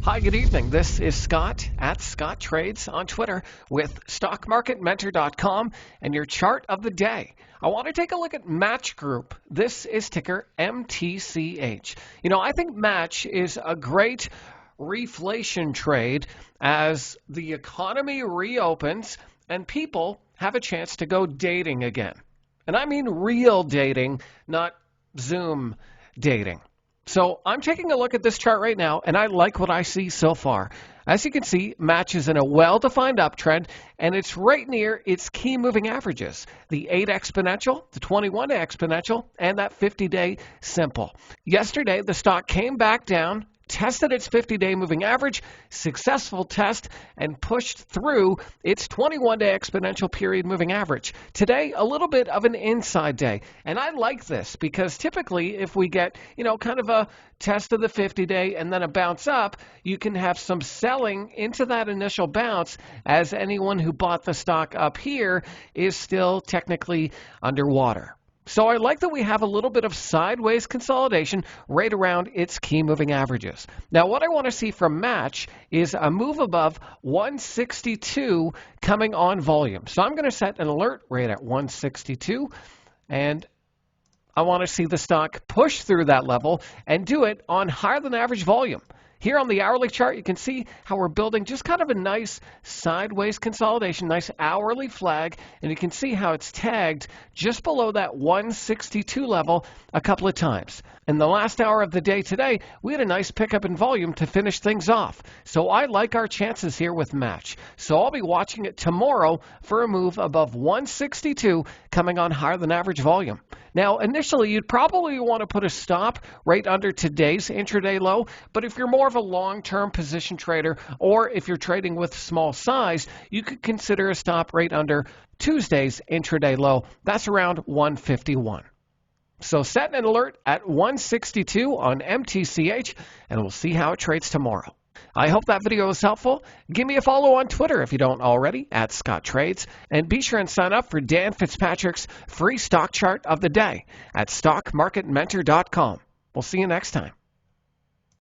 Hi, good evening. This is Scott at Scott Trades on Twitter with StockMarketMentor.com and your chart of the day. I want to take a look at Match Group. This is ticker MTCH. I think Match is a great reflation trade as the economy reopens and people have a chance to go dating again. And I mean real dating, not Zoom dating. So I'm taking a look at this chart right now, and I like what I see so far. As you can see, Match is in a well-defined uptrend, and it's right near its key moving averages, the 8 exponential, the 21-day exponential, and that 50-day simple. Yesterday, the stock came back down, tested its 50-day moving average, successful test, and pushed through its 21-day exponential period moving average. Today, a little bit of an inside day. And I like this because typically if we get, kind of a test of the 50-day and then a bounce up, you can have some selling into that initial bounce as anyone who bought the stock up here is still technically underwater. So I like that we have a little bit of sideways consolidation right around its key moving averages. Now, what I want to see from Match is a move above 162 coming on volume. So I'm going to set an alert right at 162, and I want to see the stock push through that level and do it on higher than average volume. Here on the hourly chart, you can see how we're building just kind of a nice sideways consolidation, nice hourly flag, and you can see how it's tagged just below that 162 level a couple of times. In the last hour of the day today, we had a nice pickup in volume to finish things off. So I like our chances here with Match. So I'll be watching it tomorrow for a move above 162 coming on higher than average volume. Now, initially, you'd probably want to put a stop right under today's intraday low, but if you're more of a long-term position trader or if you're trading with small size, you could consider a stop right under Tuesday's intraday low. That's around 151. So set an alert at 162 on MTCH, and we'll see how it trades tomorrow. I hope that video was helpful. Give me a follow on Twitter if you don't already, at Scott Trades, and be sure and sign up for Dan Fitzpatrick's free stock chart of the day at StockMarketMentor.com. We'll see you next time.